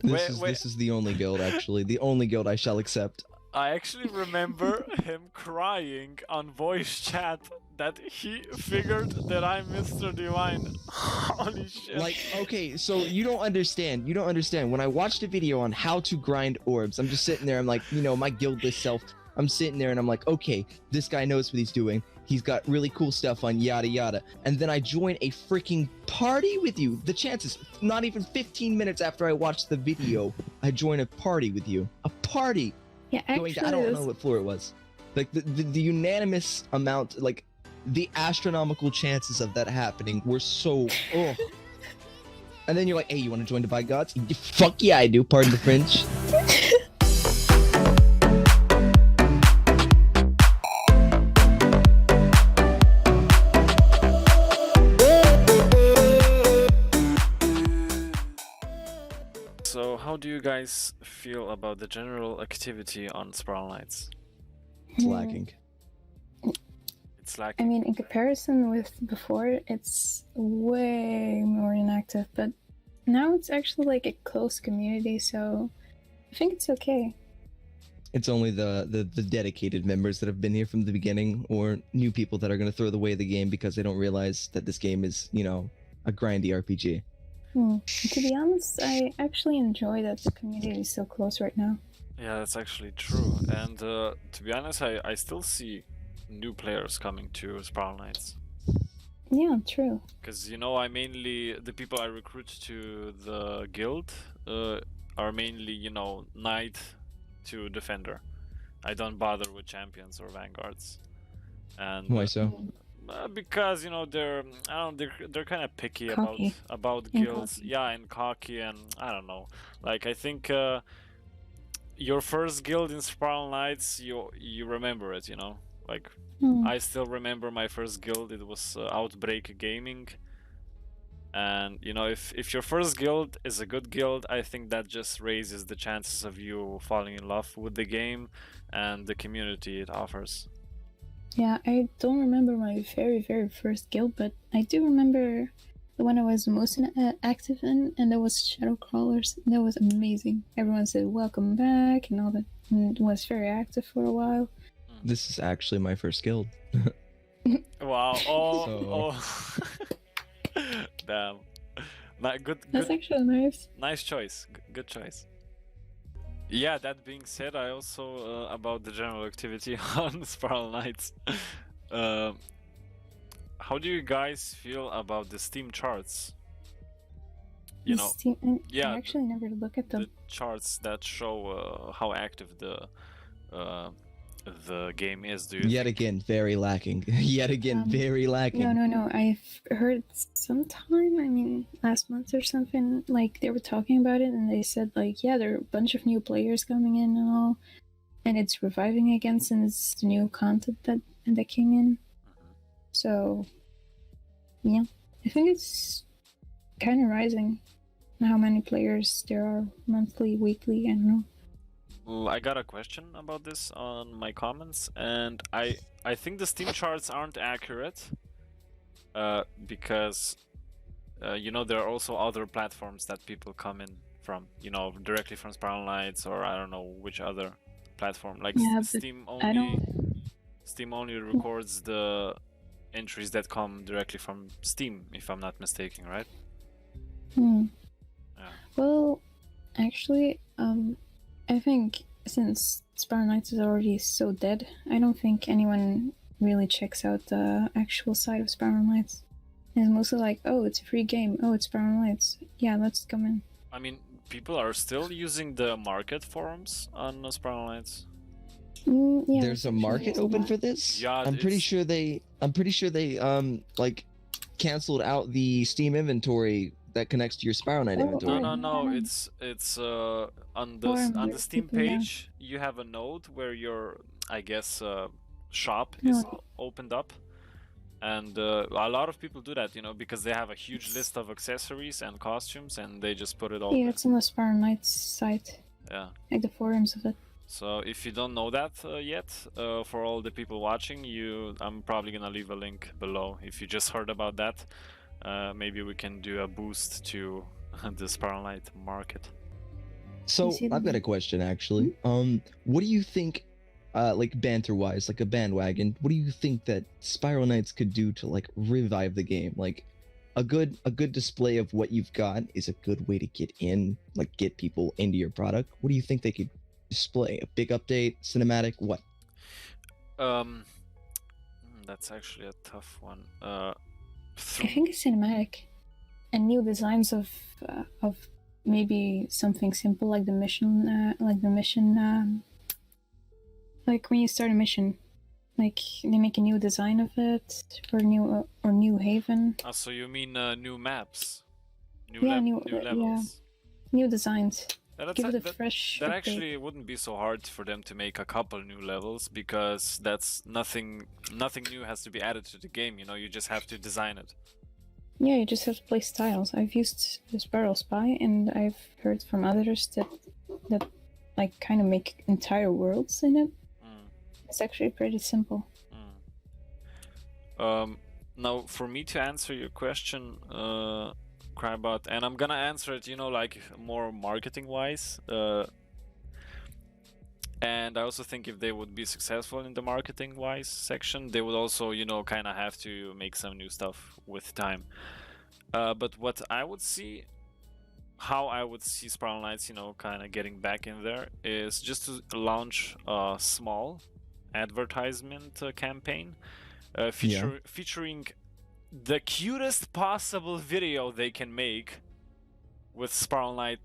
This is the only guild, actually. The only guild I shall accept. I actually remember him crying on voice chat that he figured that I'm Mr. Divine. Holy shit. Like, okay, so you don't understand. You don't understand. When I watched a video on how to grind orbs, I'm just sitting there, I'm like, you know, my guildless self, I'm sitting there and I'm like, okay, this guy knows what he's doing. He's got really cool stuff on yada yada. And then I join a freaking party with you. The chances, not even 15 minutes after I watched the video, I join a party with you. A party! Yeah, actually, I don't know what floor it was. Like, the unanimous amount, like, the astronomical chances of that happening were so, oh. And then you're like, hey, you want to join Divine Gods? Fuck yeah, I do, pardon the French. So, how do you guys feel about the general activity on Spiral Knights? It's lacking. It's like, I mean, in comparison with before, it's way more inactive, but now it's actually like a close community, so I think it's okay. It's only the dedicated members that have been here from the beginning, or new people that are going to throw away the game because they don't realize that this game is, you know, a grindy RPG. To be honest, I actually enjoy that the community is so close right now. yeah, that's actually true. And to be honest, I still see new players coming to Spiral Knights. Yeah, true. Because, you know, the people I recruit to the guild are mainly, you know, Knight to Defender. I don't bother with champions or vanguards. And Why so? because, you know, they're kind of picky Cocky. about And guilds. cocky. Yeah, and cocky, and I don't know. Like, I think your first guild in Spiral Knights, you remember it, you know. Like, I still remember my first guild. It was Outbreak Gaming. And, you know, if your first guild is a good guild, I think that just raises the chances of you falling in love with the game and the community it offers. Yeah, I don't remember my very, very first guild, but I do remember the one I was most active in, and that was Shadow Crawlers. That was amazing. Everyone said welcome back and all that, and was very active for a while. This is actually my first guild. Wow. Oh. Damn. Good. That's actually nice. Nice choice. Good choice. Yeah, that being said, I also about the general activity on Spiral Knights. How do you guys feel about the Steam charts? You know, yeah, I actually never look at them. the charts that show how active the game is. Do you Yet think? again, very lacking. Yet again, very lacking. No. I've heard sometime, I mean, last month or something, like, they were talking about it, and they said, like, yeah, there are a bunch of new players coming in and all, and it's reviving again since the new content that came in. So, yeah, I think it's kind of rising. How many players there are monthly, weekly, I don't know. Well, I got a question about this on my comments, and I think the Steam charts aren't accurate because you know, there are also other platforms that people come in from, you know, directly from Spiral Knights, or I don't know which other platform. Like, Yeah, but Steam only records the entries that come directly from Steam, if I'm not mistaken, right? Yeah. Well, actually, I think since Spiral Knights is already so dead, I don't think anyone really checks out the actual side of Spiral Knights. It's mostly like, oh, it's a free game. Oh, it's Spiral Knights. Yeah, let's come in. I mean, people are still using the market forums on Spiral Knights. Yeah, There's a market open for this? Yeah, I'm pretty sure they like canceled out the Steam inventory that connects to your Spiral Knight inventory. No. It's on the Steam page. You have a node where your, I guess, shop is opened up, and a lot of people do that, you know, because they have a huge list of accessories and costumes, and they just put it all. Yeah, it's on the Spiral Knights site. Yeah. Like the forums of it. So if you don't know that yet, for all the people watching, I'm probably gonna leave a link below. If you just heard about that, maybe we can do a boost to the Spiral Knight market. So see I've got them? a question actually. What do you think, like banter-wise, like a bandwagon? What do you think that Spiral Knights could do to like revive the game? Like, a good display of what you've got is a good way to get in, like get people into your product. What do you think they could display? A big update, cinematic, what? That's actually a tough one. I think it's cinematic and new designs of maybe something simple like the mission, like when you start a mission, like they make a new design of it or new haven. So you mean new maps, new Yeah, new yeah, levels? new designs. That's Give it a that, fresh that update. actually wouldn't be so hard for them to make a couple new levels, because that's nothing new has to be added to the game, you know, you just have to design it. Yeah, you just have to play styles. I've used the Spiral Spy, and I've heard from others that like kind of make entire worlds in it. It's actually pretty simple. Now for me to answer your question, Crybot, and I'm gonna answer it, you know, like more marketing wise, and I also think if they would be successful in the marketing wise section, they would also, you know, kind of have to make some new stuff with time. But what I would see, how I would see Spiral Knights, you know, kind of getting back in there, is just to launch a small advertisement campaign featuring the cutest possible video they can make with Spiral Knight,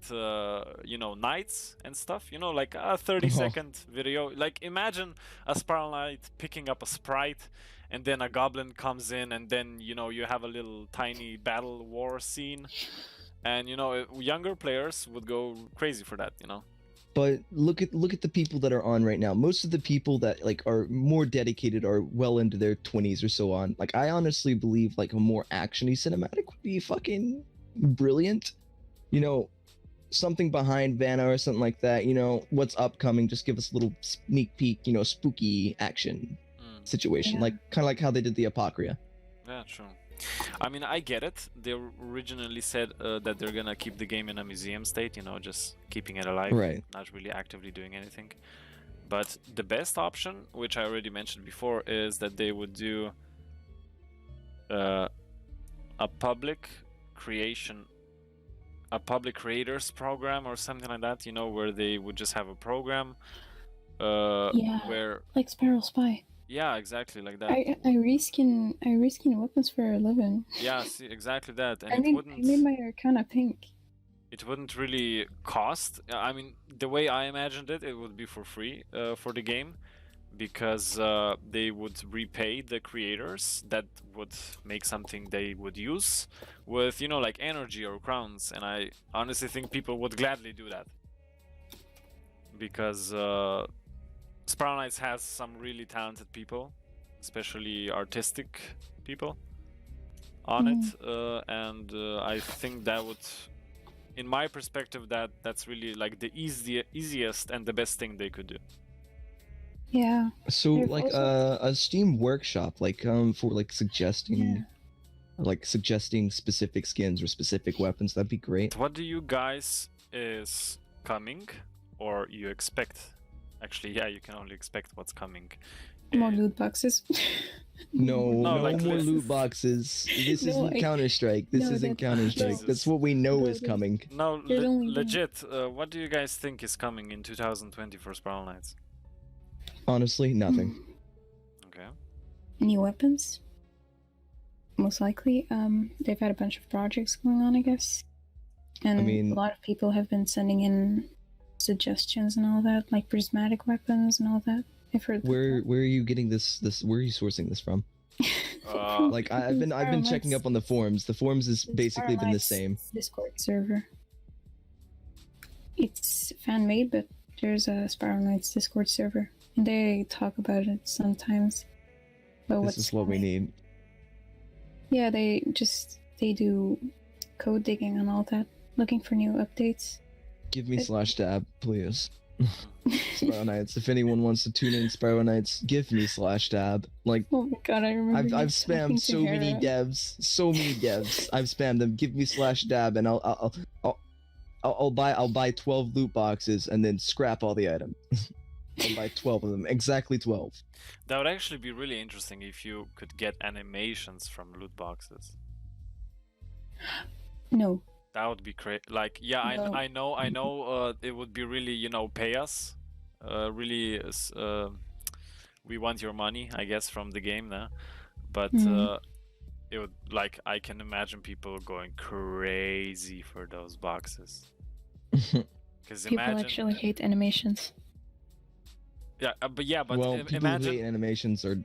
you know, knights and stuff, you know, like a 30-second video. Like imagine a Spiral Knight picking up a sprite, and then a goblin comes in, and then, you know, you have a little tiny battle war scene, and, you know, younger players would go crazy for that, you know. But look at the people that are on right now. Most of the people that like are more dedicated are well into their 20s or so on. Like I honestly believe like a more actiony cinematic would be fucking brilliant. You know, something behind Vanna or something like that. You know, what's upcoming? Just give us a little sneak peek. You know, spooky action situation, Yeah. like kind of like how they did the Apocrypha. Yeah, true. I mean, I get it. They originally said that they're gonna keep the game in a museum state, you know, just keeping it alive, Right. not really actively doing anything. But the best option, which I already mentioned before, is that they would do a public creators program or something like that, you know, where they would just have a program where, like Spiral Spy. yeah, exactly like that. I reskin weapons for a living. Yeah, see, exactly that. And I made my Arcana pink. It wouldn't really cost. I mean, the way I imagined it, it would be for free for the game, because they would repay the creators that would make something they would use with, you know, like energy or crowns. And I honestly think people would gladly do that, because Spiral Knights has some really talented people, especially artistic people on it, and I think that would, in my perspective, that's really like the easiest and the best thing they could do. Yeah. So They've like also- a Steam workshop, like for like suggesting specific skins or specific weapons, that'd be great. What do you guys is coming, or you expect? Actually, yeah, you can only expect what's coming. More loot boxes. No like more this. loot boxes. This No, isn't Counter-Strike. This no, isn't that- Counter-Strike. Jesus. That's what we know No, is coming. No, There's only one. legit. What do you guys think is coming in 2020 for Spiral Knights? Honestly, nothing. Okay. New weapons. Most likely. They've had a bunch of projects going on, I guess. And I mean- a lot of people have been sending in suggestions and all that, like prismatic weapons and all that. I've heard. Where are you getting this? Where are you sourcing this from? Like I've been checking up on the forums. The forums has basically been the same. Discord server. It's fan made, but there's a Spiral Knights Discord server, and they talk about it sometimes. But This is what we need. Yeah, they do code digging and all that, looking for new updates. Give me /tab, please. Spiral Knights. If anyone wants to tune in Spiral Knights, give me /tab. Like Oh my god, I remember. I've spammed so many devs. I've spammed them. Give me /dab, and I'll I'll buy 12 loot boxes and then scrap all the items. I'll buy 12 of them, exactly 12. That would actually be really interesting if you could get animations from loot boxes. No. That would be great. Like, yeah, No. I know. It would be really, pay us. Really, we want your money, I guess, from the game now. But it would, like, I can imagine people going crazy for those boxes. Because People imagine, actually hate animations. yeah, but Well, people who imagine, hate animations are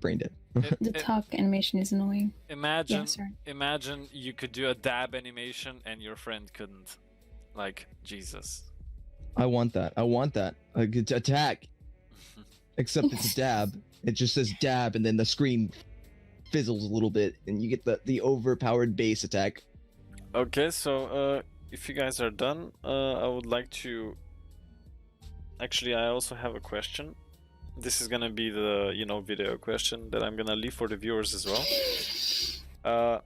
brain dead. The talk animation is annoying. imagine, Yeah, sorry. imagine you could do a dab animation and your friend couldn't. Like, Jesus. I want that. I want that. A good attack. Except it's a dab. It just says dab, and then the screen fizzles a little bit, and you get the overpowered base attack. Okay, so if you guys are done, I would like to. Actually, I also have a question. This is gonna be the video question that I'm gonna leave for the viewers as well.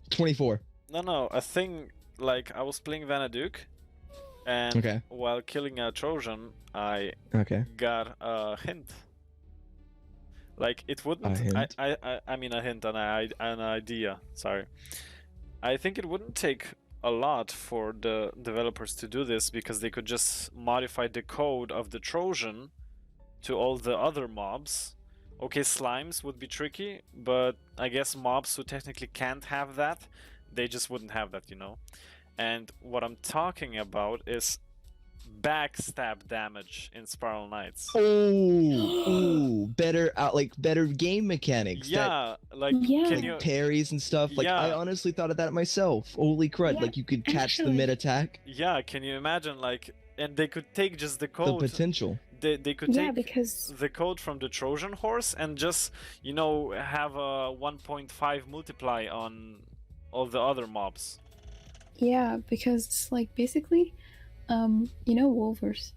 24. No, a thing like I was playing Vanaduke, and Okay. while killing a Trojan, I Okay. got a hint. Like it wouldn't. A hint? I mean a hint, an idea. Sorry. I think it wouldn't take a lot for the developers to do this because they could just modify the code of the Trojan to all the other mobs. Okay, slimes would be tricky, but I guess mobs who technically can't have that, they just wouldn't have that, And what I'm talking about is backstab damage in Spiral Knights. Oh, better better game mechanics. Yeah, like Yeah. can Like you? parries and stuff. Like I Yeah. honestly thought of that myself. Holy crud! Yeah, Like you could catch the actually. mid attack. Yeah, can you imagine and they could take just the The code. potential. They could Yeah, take because the code from the Trojan horse and just have a 1.5 multiply on all the other mobs. like basically, wolvers.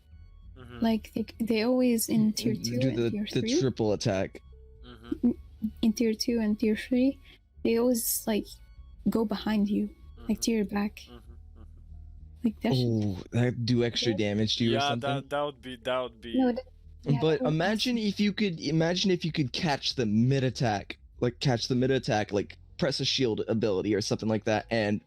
Mhm, Like they always in tier 2 Do and tier the 3. triple attack. mhm, In tier 2 and tier 3, they always like go behind you, like mhm, to your back. mhm, mhm. Like that. Oh, that do extra Yeah. damage to you or Yeah, something. that would be. No, yeah, But that would imagine if you could catch the mid attack, like press a shield ability or something like that, and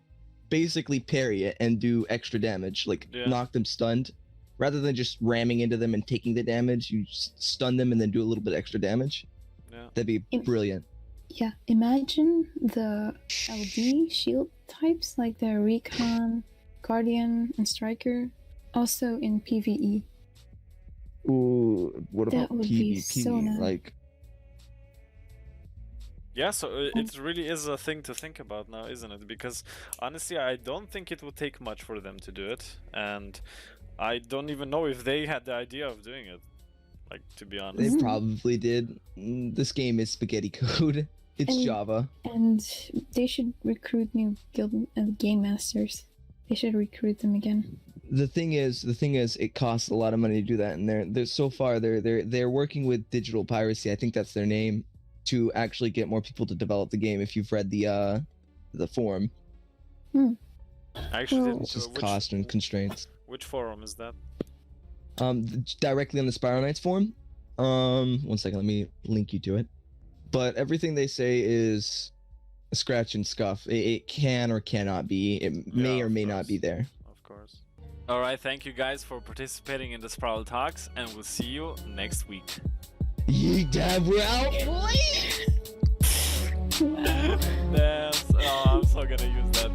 basically parry it and do extra damage, like Yeah. knock them stunned, rather than just ramming into them and taking the damage. You just stun them and then do a little bit extra damage. Yeah. That'd be Im- brilliant. Yeah, imagine the LD shield types like the Recon, Guardian, and Striker, also in PvE. Ooh, what That about would be PvP? so nice. Like, Yeah, so it really is a thing to think about now, isn't it? Because honestly, I don't think it would take much for them to do it, and I don't even know if they had the idea of doing it. Like, to be they honest. Mhm. probably did. This game is spaghetti code. It's And- Java. And they should recruit new guild game masters. They should recruit them again. The thing is, it costs a lot of money to do that, and they're so far they're working with digital piracy. I think that's their name, to actually get more people to develop the game. If you've read the forum, I actually Well- didn't. it's just cost and constraints. Which forum is that? Directly on the Spiral Knights forum. 1 second, let me link you to it. But everything they say is a scratch and scuff. It can or cannot be. It may Yeah, or of may not course. be there. Of course. All right, thank you guys for participating in the Spiral Talks, and we'll see you next week. Yeet dab, we're out, boy. Damn, I'm so gonna use that.